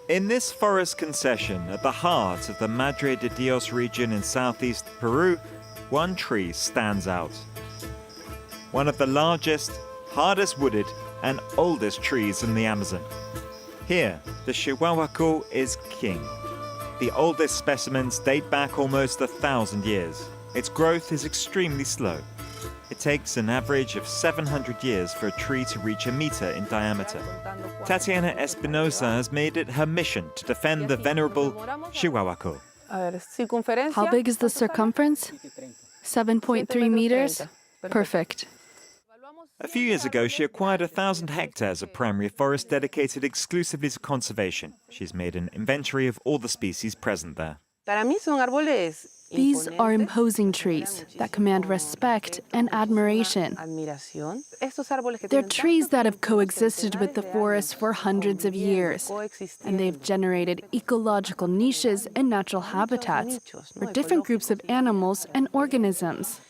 In this forest concession at the heart of the Madre de Dios region in southeast Peru, one tree stands out. One of the largest, hardest wooded and oldest trees in the Amazon. Here, the Shihuahuaco is king. The oldest specimens date back almost 1,000 years. Its growth is extremely slow. It takes an average of 700 years for a tree to reach a meter in diameter. Tatiana Espinosa has made it her mission to defend the venerable Shihuahuaco. How big is the circumference? 7.3 meters? Perfect. A few years ago, she acquired 1,000 hectares of primary forest dedicated exclusively to conservation. She's made an inventory of all the species present there. These are imposing trees that command respect and admiration. They're trees that have coexisted with the forest for hundreds of years, and they've generated ecological niches and natural habitats for different groups of animals and organisms.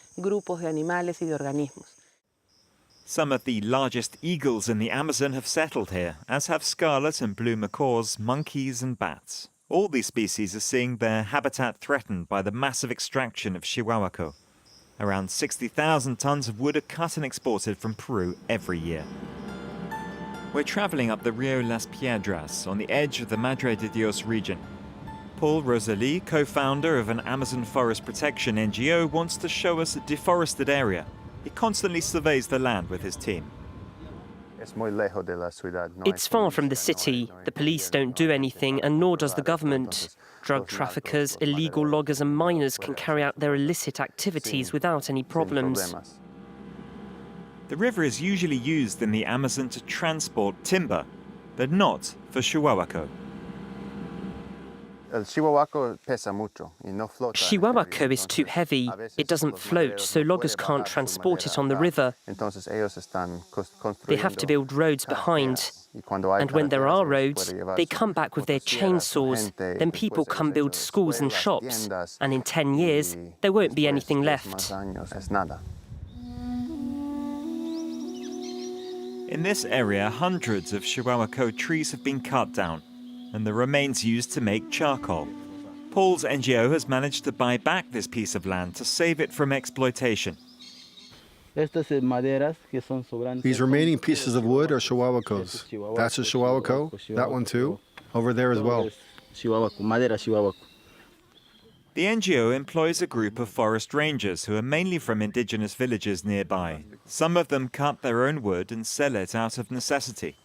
Some of the largest eagles in the Amazon have settled here, as have scarlet and blue macaws, monkeys and bats. All these species are seeing their habitat threatened by the massive extraction of Shihuahuaco. Around 60,000 tons of wood are cut and exported from Peru every year. We're traveling up the Rio Las Piedras on the edge of the Madre de Dios region. Paul Rosalie, co-founder of an Amazon forest protection NGO, wants to show us a deforested area. He constantly surveys the land with his team. It's far from the city. The police don't do anything, and nor does the government. Drug traffickers, illegal loggers and miners can carry out their illicit activities without any problems. The river is usually used in the Amazon to transport timber, but not for Shihuahuaco. Shihuahuaco is too heavy. It doesn't float, so loggers can't transport it on the river. They have to build roads behind. And when there are roads, they come back with their chainsaws. Then people come build schools and shops. And in 10 years, there won't be anything left. In this area, hundreds of Shihuahuaco trees have been cut down, and the remains used to make charcoal. Paul's NGO has managed to buy back this piece of land to save it from exploitation. These remaining pieces of wood are Shihuahuacos. That's a Shihuahuaco, that one too, over there as well. The NGO employs a group of forest rangers who are mainly from indigenous villages nearby. Some of them cut their own wood and sell it out of necessity.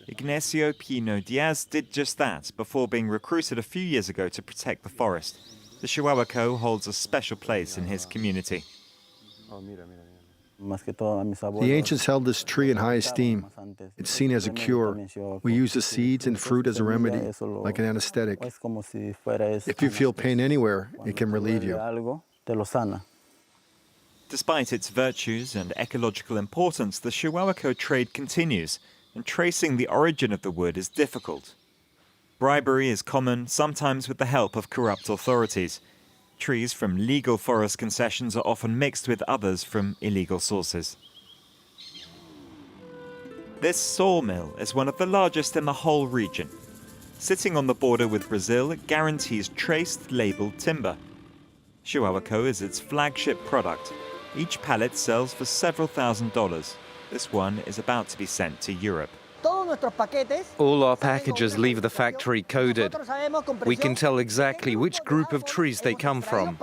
Ignacio Pino Diaz did just that before being recruited a few years ago to protect the forest. The Shihuahuaco holds a special place in his community. The ancients held this tree in high esteem. It's seen as a cure. We use the seeds and fruit as a remedy, like an anesthetic. If you feel pain anywhere, it can relieve you. Despite its virtues and ecological importance, the Shihuahuaco trade continues, and tracing the origin of the wood is difficult. Bribery is common, sometimes with the help of corrupt authorities. Trees from legal forest concessions are often mixed with others from illegal sources. This sawmill is one of the largest in the whole region. Sitting on the border with Brazil, it guarantees traced, labeled timber. Shihuahuaco is its flagship product. Each pallet sells for several $1,000s. This one is about to be sent to Europe. All our packages leave the factory coded. We can tell exactly which group of trees they come from.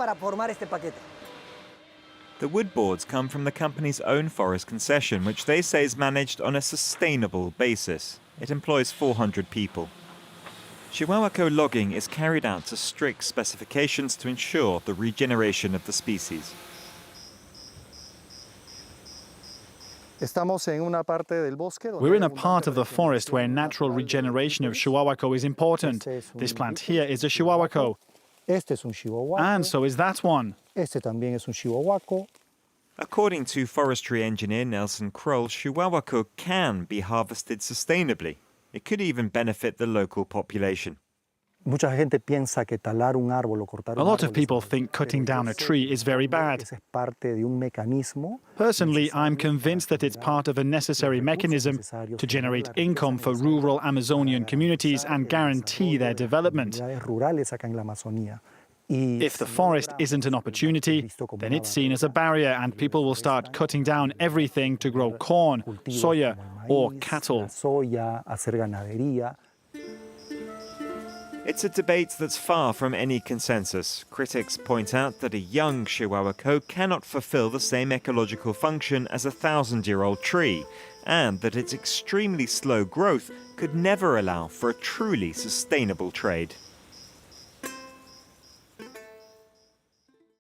The wood boards come from the company's own forest concession, which they say is managed on a sustainable basis. It employs 400 people. Shihuahuaco logging is carried out to strict specifications to ensure the regeneration of the species. We're in a part of the forest where natural regeneration of Shihuahuaco is important. This plant here is a Shihuahuaco. And so is that one. According to forestry engineer Nelson Kroll, Shihuahuaco can be harvested sustainably. It could even benefit the local population. A lot of people think cutting down a tree is very bad. Personally, I'm convinced that it's part of a necessary mechanism to generate income for rural Amazonian communities and guarantee their development. If the forest isn't an opportunity, then it's seen as a barrier and people will start cutting down everything to grow corn, soya, or cattle. It's a debate that's far from any consensus. Critics point out that a young Shihuahuaco cannot fulfill the same ecological function as a 1,000-year-old tree, and that its extremely slow growth could never allow for a truly sustainable trade.